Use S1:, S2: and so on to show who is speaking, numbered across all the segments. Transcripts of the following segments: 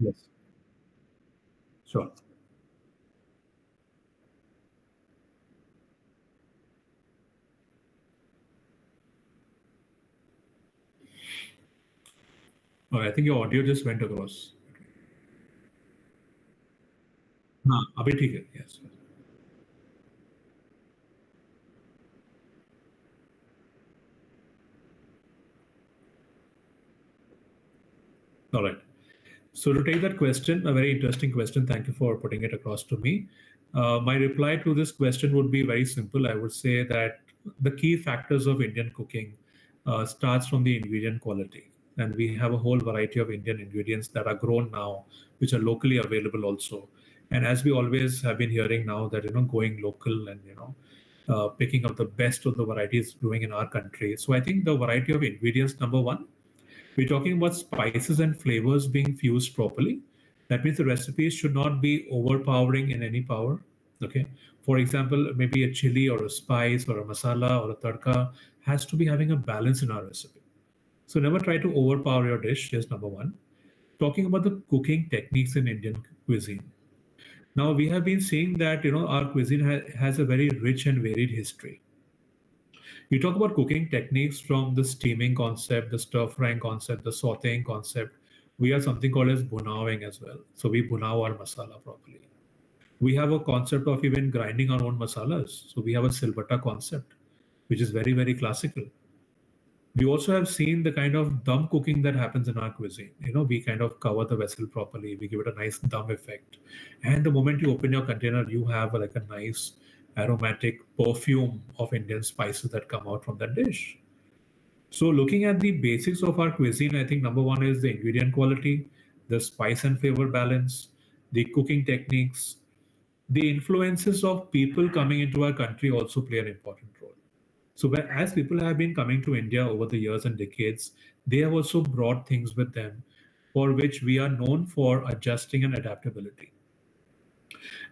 S1: Yes, sure. Oh, I think your audio just went across. हाँ अभी ठीक है. Yes. All right. So to take that question, a very interesting question. Thank you for putting it across to me. My reply to this question would be very simple. I would say that the key factors of Indian cooking starts from the ingredient quality, and we have a whole variety of Indian ingredients that are grown now, which are locally available also. And as we always have been hearing now that going local and picking up the best of the varieties growing in our country. So I think the variety of ingredients, number one, we're talking about spices and flavors being fused properly. That means the recipes should not be overpowering in any power. Okay. For example, maybe a chili or a spice or a masala or a tadka has to be having a balance in our recipe. So never try to overpower your dish. Is number one. Talking about the cooking techniques in Indian cuisine. Now we have been seeing that our cuisine has a very rich and varied history. You talk about cooking techniques from the steaming concept, the stir frying concept, the sauteing concept. We have something called as bunawing as well. So we bunao our masala properly. We have a concept of even grinding our own masalas. So we have a silbata concept, which is very, very classical. We also have seen the kind of dum cooking that happens in our cuisine. We kind of cover the vessel properly. We give it a nice dum effect. And the moment you open your container, you have like a nice aromatic perfume of Indian spices that come out from that dish. So, looking at the basics of our cuisine, I think number one is the ingredient quality, the spice and flavor balance, the cooking techniques, the influences of people coming into our country also play an important role. So, as people have been coming to India over the years and decades, they have also brought things with them for which we are known for adjusting and adaptability.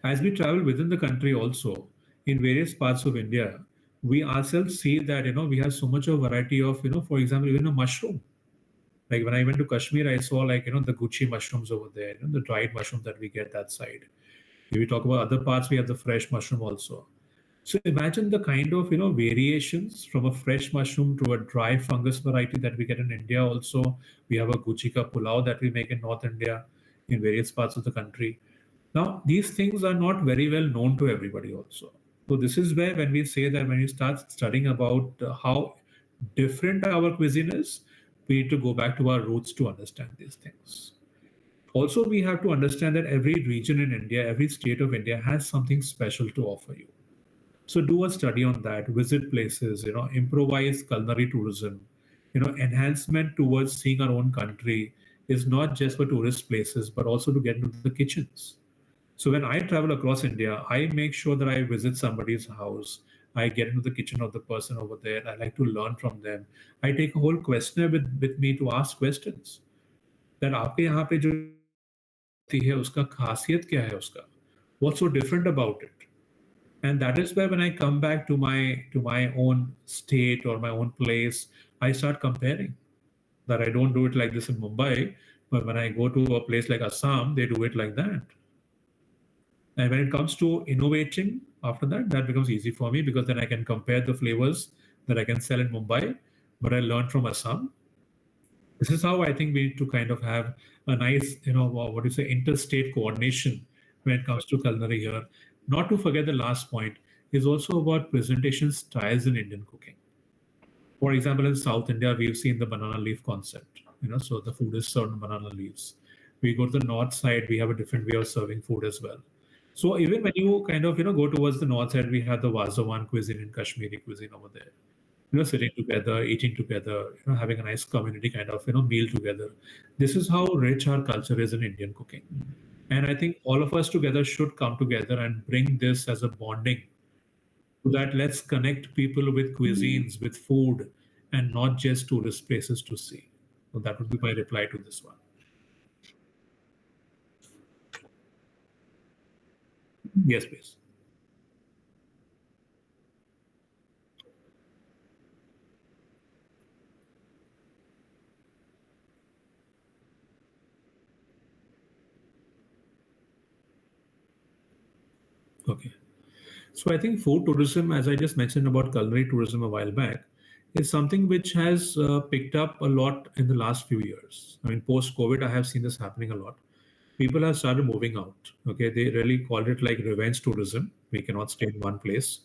S1: As we travel within the country also, in various parts of India, we ourselves see that we have so much of variety of for example, even a mushroom. Like when I went to Kashmir, I saw like the Gucci mushrooms over there, the dried mushroom that we get that side. If we talk about other parts, we have the fresh mushroom also. So imagine the kind of variations from a fresh mushroom to a dry fungus variety that we get in India. Also, we have a Gucci ka pulao that we make in North India, in various parts of the country. Now, these things are not very well known to everybody. Also, so this is where when we say that when you start studying about how different our cuisine is, we need to go back to our roots to understand these things. Also, we have to understand that every region in India, every state of India has something special to offer you. So do a study on that, visit places, improvise culinary tourism. Enhancement towards seeing our own country is not just for tourist places, but also to get into the kitchens. So when I travel across India, I make sure that I visit somebody's house. I get into the kitchen of the person over there. I like to learn from them. I take a whole questionnaire with me to ask questions. That आपके यहाँ पे जो है उसका खासियत क्या है उसका? What's so different about it? And that is where when I come back to my own state or my own place, I start comparing. That I don't do it like this in Mumbai, but when I go to a place like Assam, they do it like that. And when it comes to innovating after that, that becomes easy for me because then I can compare the flavors that I can sell in Mumbai, but I learned from Assam. This is how I think we need to kind of have a nice, what do you say, interstate coordination when it comes to culinary here. Not to forget the last point is also about presentation styles in Indian cooking. For example, in South India, we've seen the banana leaf concept. So the food is served on banana leaves. We go to the north side, we have a different way of serving food as well. So even when you kind of go towards the north side, we have the Wazawan cuisine and Kashmiri cuisine over there. Sitting together, eating together, having a nice community kind of meal together. This is how rich our culture is in Indian cooking. And I think all of us together should come together and bring this as a bonding so that let's connect people with cuisines, with food, and not just tourist places to see. So that would be my reply to this one. Yes, please. Okay. So I think food tourism, as I just mentioned about culinary tourism a while back, is something which has picked up a lot in the last few years. I mean, post COVID, I have seen this happening a lot. People have started moving out. Okay, they really called it like revenge tourism. We cannot stay in one place.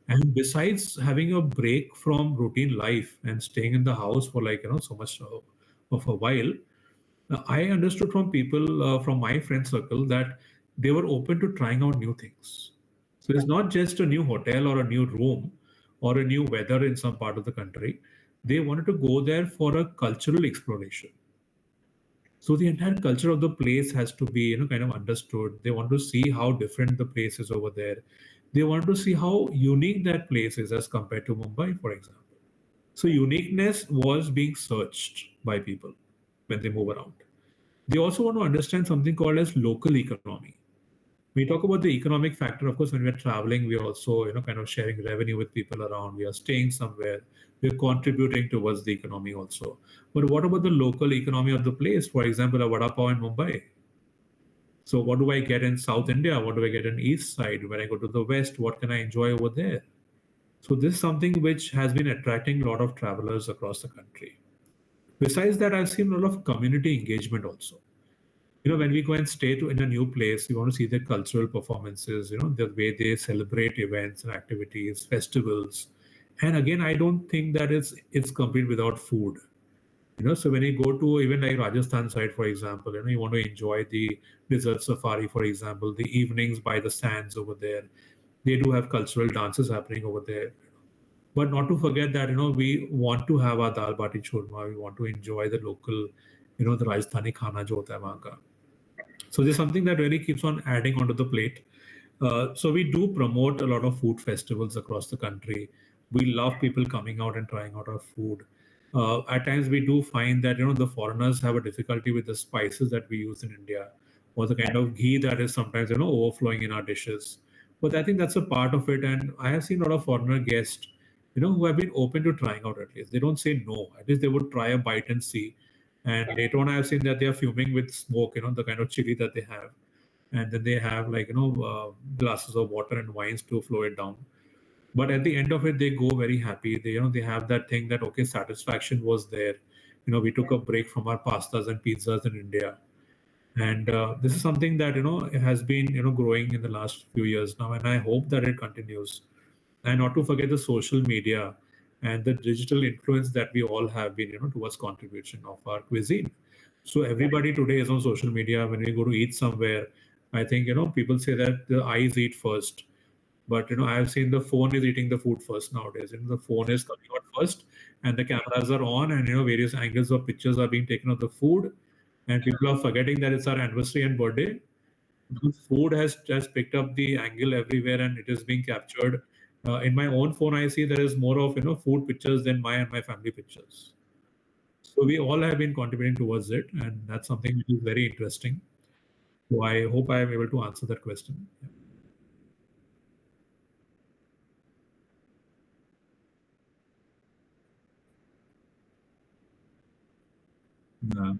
S1: And besides having a break from routine life and staying in the house for like so much of a while, I understood from people from my friend circle that they were open to trying out new things. So it's not just a new hotel or a new room or a new weather in some part of the country. They wanted to go there for a cultural exploration. So the entire culture of the place has to be kind of understood. They want to see how different the place is over there. They want to see how unique that place is as compared to Mumbai, for example. So uniqueness was being searched by people when they move around. They also want to understand something called as local economy. We talk about the economic factor. Of course, when we're traveling, we're also kind of sharing revenue with people around. We are staying somewhere. We're contributing towards the economy also. But what about the local economy of the place? For example, a vada pav in Mumbai. So what do I get in South India? What do I get in East Side? When I go to the West, what can I enjoy over there? So this is something which has been attracting a lot of travelers across the country. Besides that, I've seen a lot of community engagement also. When we go and stay in a new place, we want to see their cultural performances, the way they celebrate events and activities, festivals. And again, I don't think that it's complete without food. So when you go to even like Rajasthan side, for example, you want to enjoy the desert safari, for example, the evenings by the sands over there. They do have cultural dances happening over there. But not to forget that, we want to have our dal bati churma. We want to enjoy the local, the Rajasthani khana jo hota hai wahan ka. So there's something that really keeps on adding onto the plate. So we do promote a lot of food festivals across the country. We love people coming out and trying out our food. At times we do find that the foreigners have a difficulty with the spices that we use in India, or the kind of ghee that is sometimes overflowing in our dishes. But I think that's a part of it, and I have seen a lot of foreigner guests, who have been open to trying out at least. They don't say no. At least they would try a bite and see. And later on, I have seen that they are fuming with smoke, the kind of chili that they have. And then they have like, glasses of water and wines to flow it down. But at the end of it, they go very happy. They have that thing that, okay, satisfaction was there. We took a break from our pastas and pizzas in India. And this is something that, has been, growing in the last few years now. And I hope that it continues. And not to forget the social media and the digital influence that we all have been towards contribution of our cuisine. So everybody today is on social media. When we go to eat somewhere, I think people say that the eyes eat first, but I have seen the phone is eating the food first nowadays. The phone is coming out first, and the cameras are on, and various angles of pictures are being taken of the food, and people are forgetting that it's our anniversary and birthday. The food has just picked up the angle everywhere, and it is being captured. In my own phone, I see there is more of food pictures than my and my family pictures. So we all have been contributing towards it, and that's something which is very interesting. So I hope I am able to answer that question. Yeah.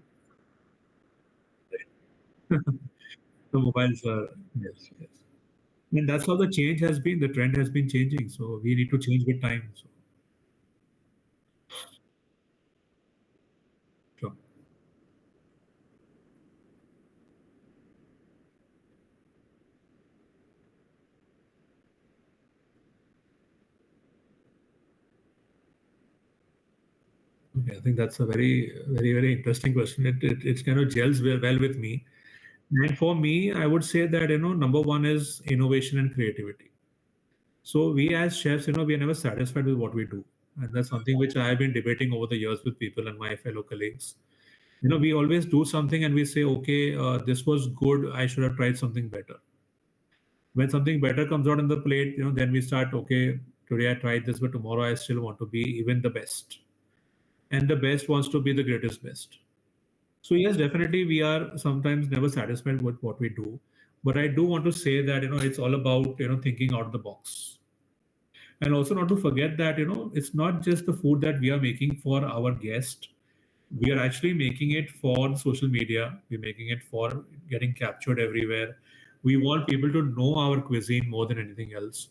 S1: The mobiles are, yes, yes. And that's how the change has been. The trend has been changing. So we need to change with time. So sure. Okay, I think that's a very, very, very interesting question. It kind of gels well with me. And for me, I would say that number one is innovation and creativity. So we as chefs, we are never satisfied with what we do, and that's something which I have been debating over the years with people and my fellow colleagues. We always do something and we say, okay, this was good. I should have tried something better. When something better comes out on the plate, then we start, okay, today I tried this, but tomorrow I still want to be even the best, and the best wants to be the greatest best. So yes, definitely we are sometimes never satisfied with what we do, but I do want to say that it's all about thinking out of the box. And also not to forget that it's not just the food that we are making for our guest. We are actually making it for social media. We're making it for getting captured everywhere. We want people to know our cuisine more than anything else.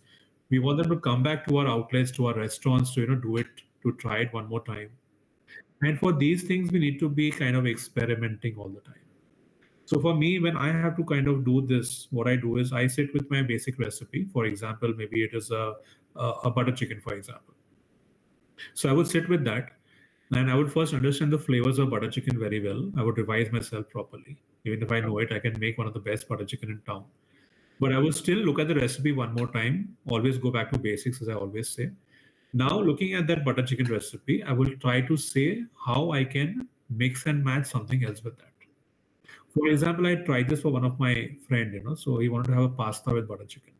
S1: We want them to come back to our outlets, to our restaurants, to do it, to try it one more time. And for these things, we need to be kind of experimenting all the time. So for me, when I have to kind of do this, what I do is I sit with my basic recipe. For example, maybe it is a butter chicken, for example. So I would sit with that, and I would first understand the flavors of butter chicken very well. I would revise myself properly. Even if I know it, I can make one of the best butter chicken in town. But I will still look at the recipe one more time, always go back to basics, as I always say. Now, looking at that butter chicken recipe, I will try to say how I can mix and match something else with that. For example, I tried this for one of my friend, so he wanted to have a pasta with butter chicken.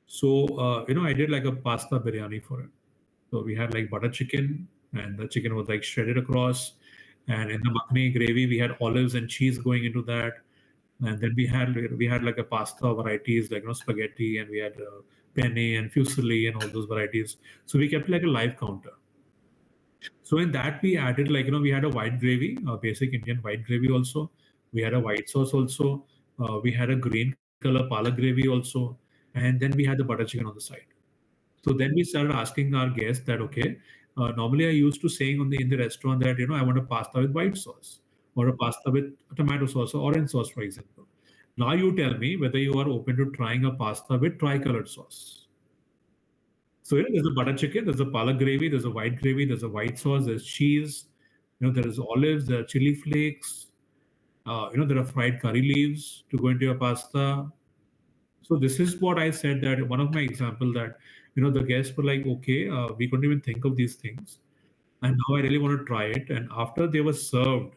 S1: So, I did like a pasta biryani for it. So we had like butter chicken, and the chicken was like shredded across. And in the makhni gravy, we had olives and cheese going into that. And then we had like a pasta varieties like spaghetti, and we had penne and fusilli and all those varieties. So we kept like a live counter. So in that we added like we had a white gravy, a basic Indian white gravy also. We had a white sauce also. We had a green color palak gravy also, and then we had the butter chicken on the side. So then we started asking our guests that, okay, normally I used to saying in the restaurant that I want a pasta with white sauce or a pasta with tomato sauce or orange sauce, for example. Now you tell me whether you are open to trying a pasta with tricolored sauce. So there's a butter chicken, there's a palak gravy, there's a white gravy, there's a white sauce, there's cheese, there is olives, there are chili flakes, there are fried curry leaves to go into your pasta. So this is what I said, that one of my example, that the guests were like, okay, we couldn't even think of these things, and now I really want to try it. And after they were served,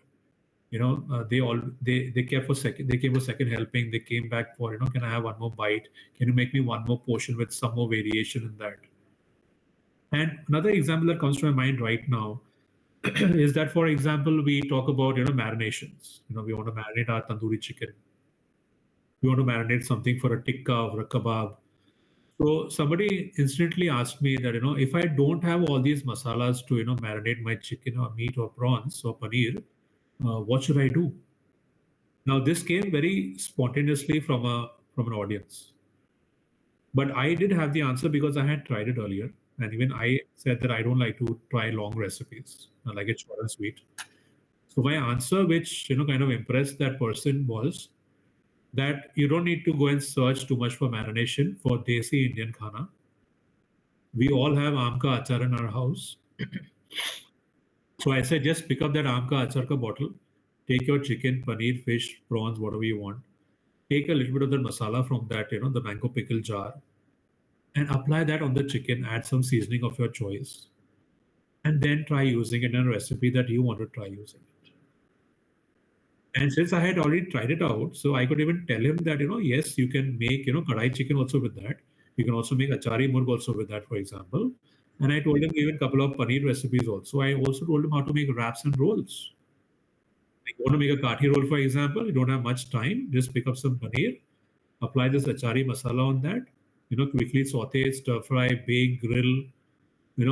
S1: they kept for second, they came for second helping. They came back for, can I have one more bite? Can you make me one more portion with some more variation in that? And another example that comes to my mind right now is that, for example, we talk about marinations. We want to marinate our tandoori chicken. We want to marinate something for a tikka or a kebab. So somebody instantly asked me that, if I don't have all these masalas to, marinate my chicken or meat or prawns or paneer, what should I do? Now this came very spontaneously from an audience, but I did have the answer because I had tried it earlier, and even I said that I don't like to try long recipes. I like it short and sweet. So my answer, which kind of impressed that person, was that you don't need to go and search too much for marination for desi Indian khana. We all have aam ka achar in our house. So I said, just pick up that aam ka achar ka bottle, take your chicken, paneer, fish, prawns, whatever you want. Take a little bit of the masala from that, the mango pickle jar, and apply that on the chicken. Add some seasoning of your choice, and then try using it in a recipe that you want to try using it. And since I had already tried it out, so I could even tell him that, yes, you can make, kadai chicken also with that. You can also make achari murg also with that, for example. And I told him even a couple of paneer recipes also. I also told him how to make wraps and rolls. Like, you want to make a kathi roll, for example, you don't have much time, just pick up some paneer, apply this achari masala on that, quickly saute it, stir fry, bake, grill,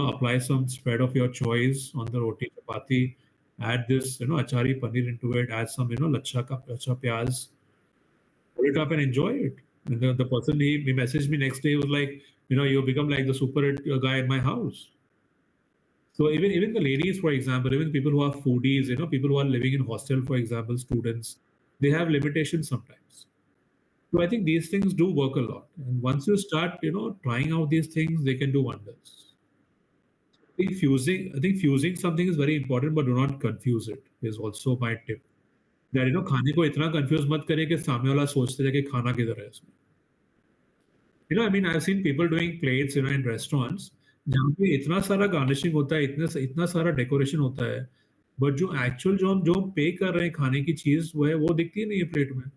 S1: apply some spread of your choice on the roti chapati, add this, achari paneer into it, add some, lacha pyaz, put it up and enjoy it. And the person, he messaged me next day, he was like, you become like the super guy in my house. So even the ladies, for example, even people who are foodies, people who are living in hostel, for example, students, they have limitations sometimes. So I think these things do work a lot. And once you start, trying out these things, they can do wonders. I think fusing something is very important, but do not confuse it. Is also my tip. That खाने को इतना confuse मत करें कि सामने वाला सोचते रहे कि खाना किधर है इसमें. I mean, I've seen people doing plates, in restaurants, जहाँ पे इतना सारा garnishing होता है, इतना सारा decoration होता है, but जो actual जो हम pay कर रहे हैं खाने की चीज़ वो दिखती ही नहीं है plate में.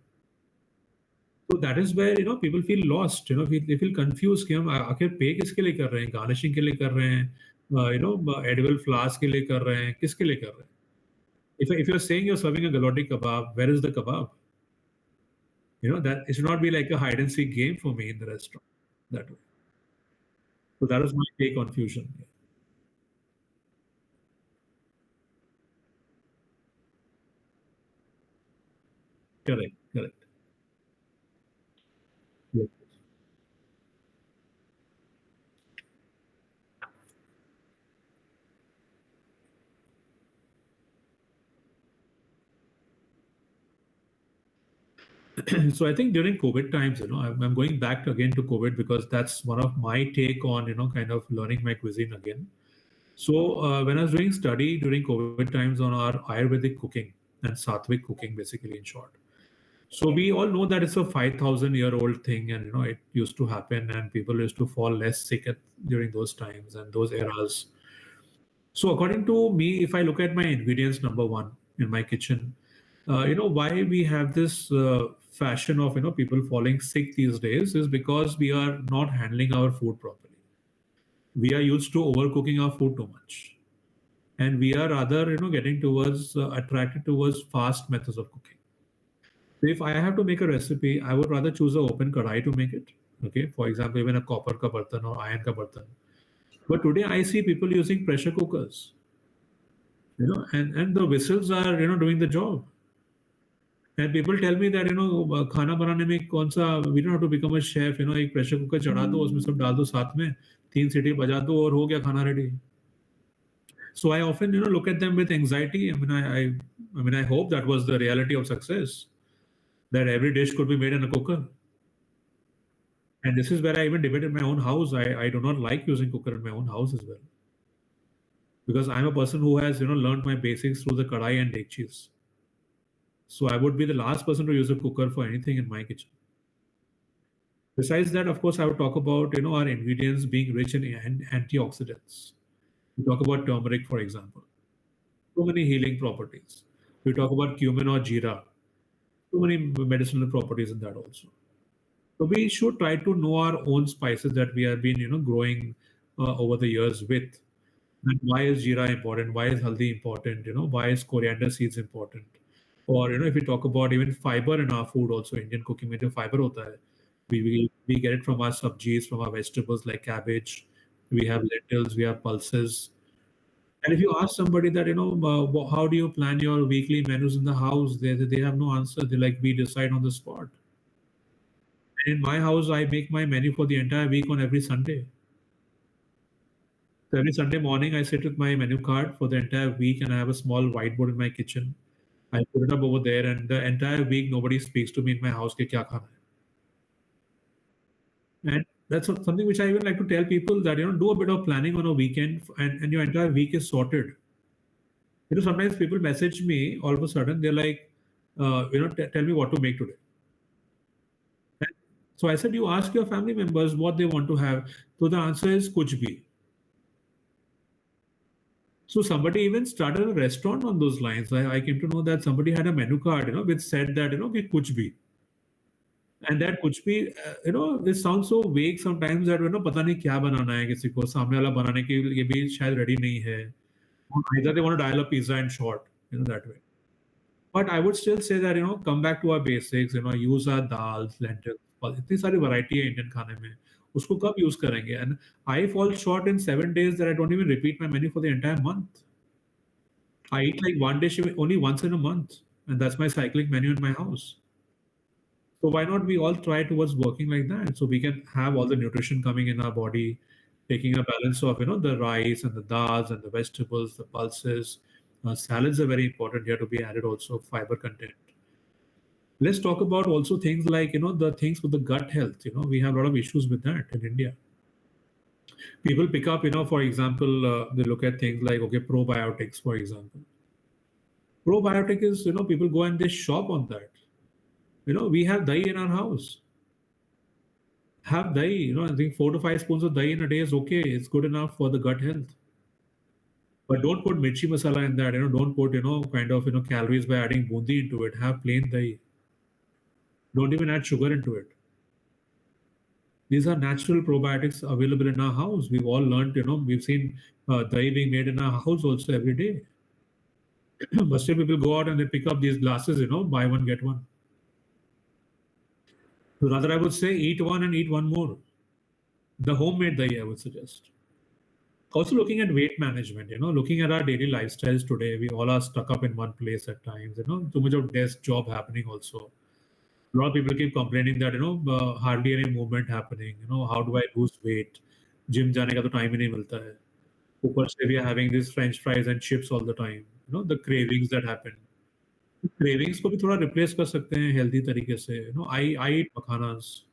S1: So that is where people feel lost. They feel confused कि हम आखिर पे किसके लिए कर रहे हैं, garnishing के लिए कर रहे हैं, edible flowers के लिए कर रहे हैं, किसके लिए कर रहे हैं? If you're saying you're serving a galati kebab, where is the kebab? That it should not be like a hide and seek game for me in the restaurant that way. So that is my take on fusion. Yeah. Correct, correct. So I think during COVID times, I'm going back again to COVID because that's one of my take on, kind of learning my cuisine again. So when I was doing study during COVID times on our Ayurvedic cooking and Sattvic cooking, basically in short. So we all know that it's a 5,000-year-old thing, and it used to happen, and people used to fall less sick during those times and those eras. So according to me, if I look at my ingredients, number one in my kitchen, why we have this fashion of people falling sick these days is because we are not handling our food properly. We are used to overcooking our food too much, and we are rather getting towards attracted towards fast methods of cooking. So if I have to make a recipe, I would rather choose an open kadai to make it. Okay, for example, even a copper ka bartan or iron ka bartan. But today I see people using pressure cookers, and the whistles are doing the job. And people tell me that खाना बनाने में कौन सा we don't have to become a chef. एक pressure cooker चढ़ा दो, उसमें सब डाल दो साथ में, 3 सीटी बजा दो और हो गया खाना ready. So I often look at them with anxiety. I hope that was the reality of success, that every dish could be made in a cooker. And this is where I even debate in my own house. I do not like using cooker in my own house as well, because I'm a person who has learned my basics through the kadai and dekchis. So I would be the last person to use a cooker for anything in my kitchen. Besides that, of course, I would talk about our ingredients being rich in antioxidants. We talk about turmeric, for example. So many healing properties. We talk about cumin or jeera. So many medicinal properties in that also. So we should try to know our own spices that we have been growing over the years with. And why is jeera important? Why is haldi important? Why is coriander seeds important? Or if we talk about even fiber in our food, also Indian cooking में जो fiber होता है, we get it from our subjis, from our vegetables like cabbage. We have lentils, we have pulses. And if you ask somebody that how do you plan your weekly menus in the house, they have no answer. They like we decide on the spot. And in my house, I make my menu for the entire week on every Sunday. So every Sunday morning, I sit with my menu card for the entire week, and I have a small whiteboard in my kitchen. I put it up over there, and the entire week nobody speaks to me in my house कि क्या खाना है. And that's something which I even like to tell people that do a bit of planning on a weekend, and your entire week is sorted. Sometimes people message me all of a sudden. They're like, tell me what to make today. And so I said, you ask your family members what they want to have. So the answer is kuch bhi. So somebody even started a restaurant on those lines. I came to know that somebody had a menu card, which said that कि कुछ भी. And that कुछ भी, it sounds so vague sometimes that पता नहीं क्या बनाना है किसी को, सामने वाला बनाने के लिए भी शायद ready नहीं है. Either they want to dial up pizza and short, that way. But I would still say that come back to our basics. Use our dals, lentils. इतनी सारी variety है Indian खाने में. उसको कब use करेंगे? And I fall short in 7 days that I don't even repeat my menu for the entire month. I eat like one dish only once in a month, and that's my cyclic menu in my house. So why not we all try towards working like that, so we can have all the nutrition coming in our body, taking a balance of the rice and the dals and the vegetables, the pulses. Salads are very important here to be added also, fiber content. Let's talk about also things like the things with the gut health. We have a lot of issues with that in India. People pick up, for example, they look at things like probiotics, for example. Probiotic is, people go and they shop on that. We have dahi in our house. Have dahi, I think 4 to 5 spoons of dahi in a day is okay. It's good enough for the gut health. But don't put mirchi masala in that. Don't put, kind of, calories by adding bundi into it. Have plain dahi. Don't even add sugar into it. These are natural probiotics available in our house. We've all learned, we've seen dahi being made in our house also every day. But still people go out and they pick up these glasses, buy one, get one. So rather, I would say eat one and eat one more. The homemade dahi, I would suggest. Also, looking at weight management, looking at our daily lifestyles today, we all are stuck up in one place at times, too much of desk job happening also. A lot of people keep complaining that, hardly any movement happening, how do I lose weight? Gym जाने का तो time ही नहीं मिलता है. ऊपर से we are having these French fries and chips all the time, the cravings that happen. Cravings को भी थोड़ा रिप्लेस कर सकते हैं हेल्दी तरीके से। आई ईट मखानास,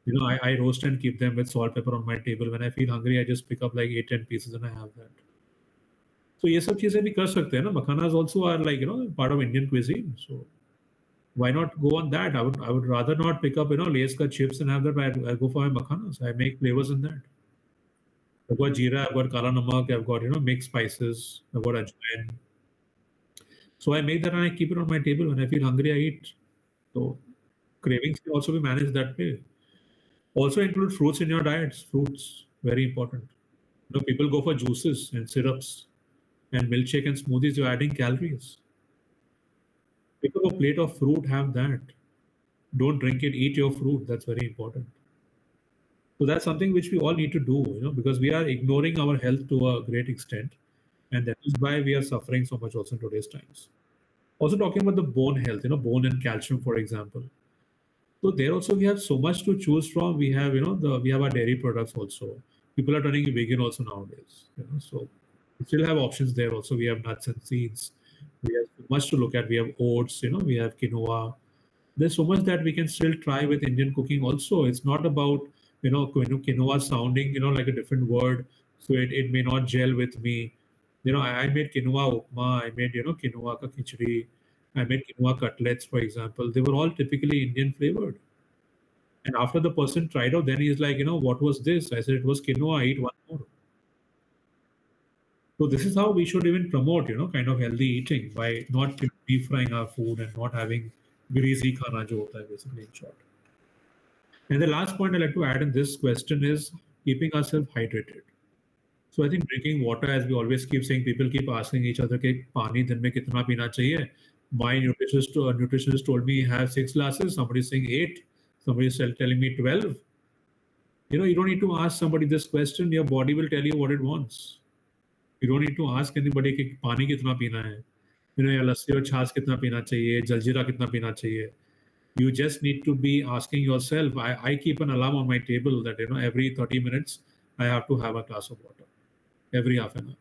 S1: I roast and keep them with salt pepper on my table. When I feel hungry, I just pick up like 8-10 pieces and I have that. So ये सब चीजें भी कर सकते हैं ना, मखानास also are like part of Indian cuisine. So why not go on that? I would rather not pick up Lay's cut chips and have that. I go for my makanas. I make flavors in that. I've got jeera, I've got kala namak, I've got mixed spices, I've got ajwain. So I make that and I keep it on my table. When I feel hungry, I eat. So cravings can also be managed that way. Also include fruits in your diets. Fruits, very important. People go for juices and syrups and milkshake and smoothies. You're adding calories. Pick up a plate of fruit, have that. Don't drink it, eat your fruit. That's very important. So that's something which we all need to do, because we are ignoring our health to a great extent. And that is why we are suffering so much also in today's times. Also talking about the bone health, bone and calcium, for example. So there also we have so much to choose from. We have, we have our dairy products also. People are turning vegan also nowadays. So we still have options there also. We have nuts and seeds. We have so much to look at. We have oats, we have quinoa. There's so much that we can still try with Indian cooking also. It's not about, quinoa sounding, like a different word. So it may not gel with me. I made quinoa upma. I made, quinoa ka khichdi. I made quinoa cutlets, for example. They were all typically Indian flavored. And after the person tried out, then he's like, what was this? I said, it was quinoa. Eat one more. So this is how we should even promote, kind of healthy eating by not deep frying our food and not having greasy khana jo hota hai, basically in short. And the last point I'd like to add in this question is keeping ourselves hydrated. So I think drinking water, as we always keep saying, people keep asking each other, "Ke पानी दिन में कितना पीना चाहिए?" My nutritionist told me have 6 glasses. Somebody is saying 8. Somebody is telling me 12. You don't need to ask somebody this question. Your body will tell you what it wants. You don't need to ask anybody कि पानी कितना पीना है. या लस्सी और छाछ कितना पीना चाहिए, जलजीरा कितना पीना चाहिए. You just need to be asking yourself. I keep an alarm on my table that every 30 minutes I have to have a glass of water every half an hour.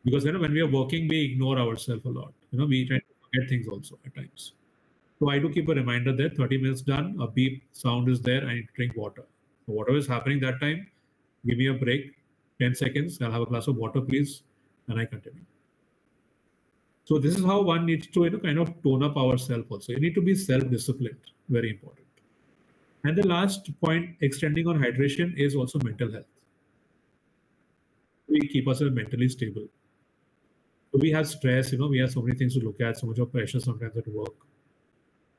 S1: Because when we are working, we ignore ourselves a lot. We try to forget things also at times. So I do keep a reminder there. 30 minutes done, a beep sound is there. I need to drink water. So whatever is happening that time, give me a break, 10 seconds. I'll have a glass of water, please, and I continue. So this is how one needs to kind of tone up ourselves also. You need to be self-disciplined. Very important. And the last point, extending on hydration, is also mental health. We keep ourselves mentally stable. So we have stress, we have so many things to look at, so much of pressure sometimes at work.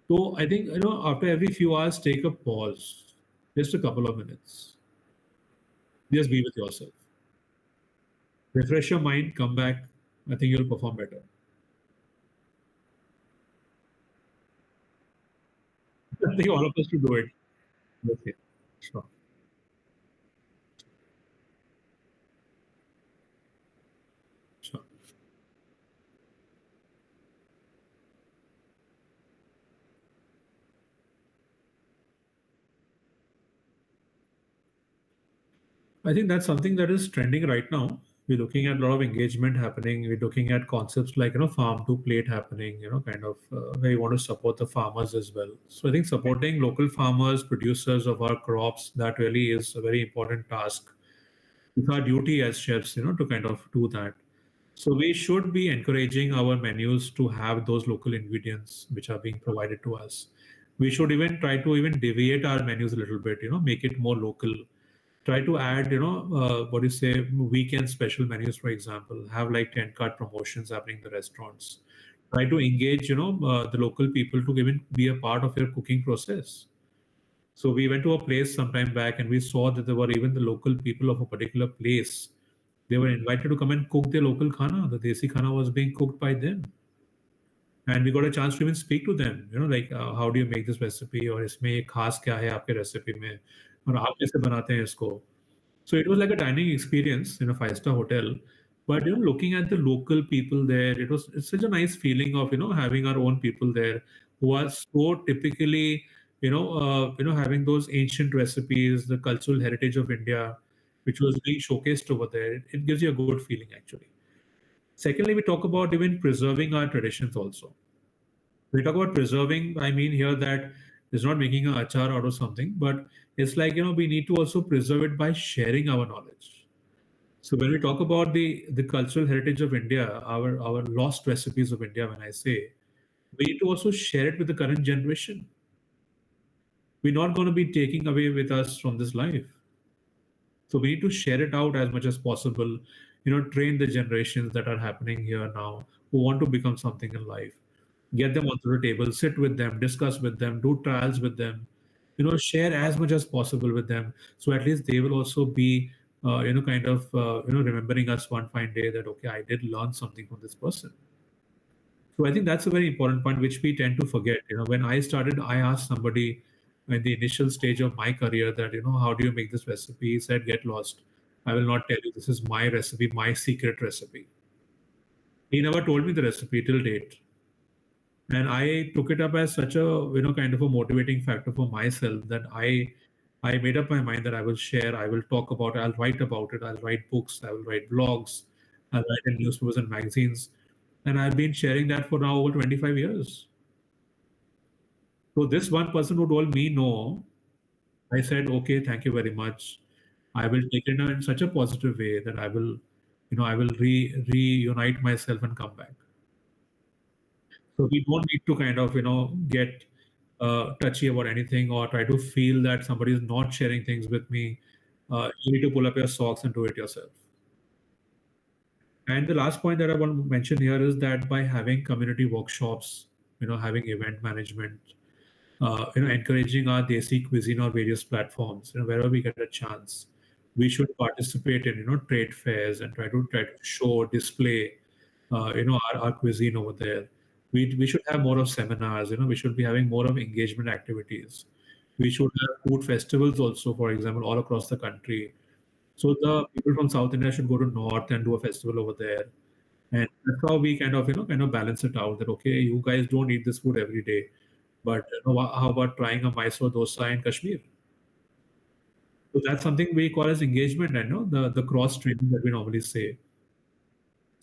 S1: So I think, after every few hours, take a pause, just a couple of minutes. Just be with yourself. Refresh your mind, come back. I think you'll perform better. I think all of us should do it. Okay. Sure. Sure. I think that's something that is trending right now. We're looking at a lot of engagement happening. We're looking at concepts like farm to plate happening. Kind of where we want to support the farmers as well. So I think supporting local farmers, producers of our crops, that really is a very important task. It's our duty as chefs, to kind of do that. So we should be encouraging our menus to have those local ingredients which are being provided to us. We should even try to even deviate our menus a little bit, make it more local. Try to add, what do you say, weekend special menus, for example. Have like 10 card promotions happening in the restaurants. Try to engage, the local people to even be a part of your cooking process. So we went to a place some time back and we saw that there were even the local people of a particular place. They were invited to come and cook their local khana. The desi khana was being cooked by them. And we got a chance to even speak to them, like how do you make this recipe और इसमें ये खास क्या है आपके recipe में और आप कैसे बनाते हैं इसको. So it was like a dining experience in a five-star hotel. But looking at the local people there, it's such a nice feeling of having our own people there who are so typically having those ancient recipes, the cultural heritage of India, which was being showcased over there. It gives you a good feeling actually. Secondly, we talk about even preserving our traditions also. We talk about preserving, I mean here that it's not making a achar out of something, but it's like, we need to also preserve it by sharing our knowledge. So when we talk about the cultural heritage of India, our lost recipes of India, when I say, we need to also share it with the current generation. We're not going to be taking away with us from this life. So we need to share it out as much as possible, train the generations that are happening here now who want to become something in life. Get them onto the table, sit with them, discuss with them, do trials with them, share as much as possible with them. So at least they will also be, kind of, remembering us one fine day that, okay, I did learn something from this person. So I think that's a very important point which we tend to forget. When I started, I asked somebody in the initial stage of my career that, how do you make this recipe? He said, get lost. I will not tell you. This is my recipe, my secret recipe. He never told me the recipe till date. And I took it up as such a, kind of a motivating factor for myself that I made up my mind that I will share, I will talk about it, I'll write about it, I'll write books, I will write blogs, I'll write in newspapers and magazines. And I've been sharing that for now over 25 years. So this one person who told me no, I said, okay, thank you very much. I will take it in such a positive way that I will reunite myself and come back. So we don't need to kind of, get touchy about anything or try to feel that somebody is not sharing things with me. You need to pull up your socks and do it yourself. And the last point that I want to mention here is that by having community workshops, having event management, encouraging our desi cuisine on various platforms, wherever we get a chance, we should participate in, trade fairs and try to show, display, our cuisine over there. We should have more of seminars, we should be having more of engagement activities. We should have food festivals also, for example, all across the country. So the people from South India should go to North and do a festival over there. And that's how we kind of balance it out that, okay, you guys don't eat this food every day, but how about trying a Mysore dosa in Kashmir? So that's something we call as engagement, and the cross training that we normally say.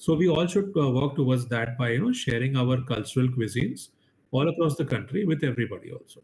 S1: So we all should work towards that by sharing our cultural cuisines all across the country with everybody also.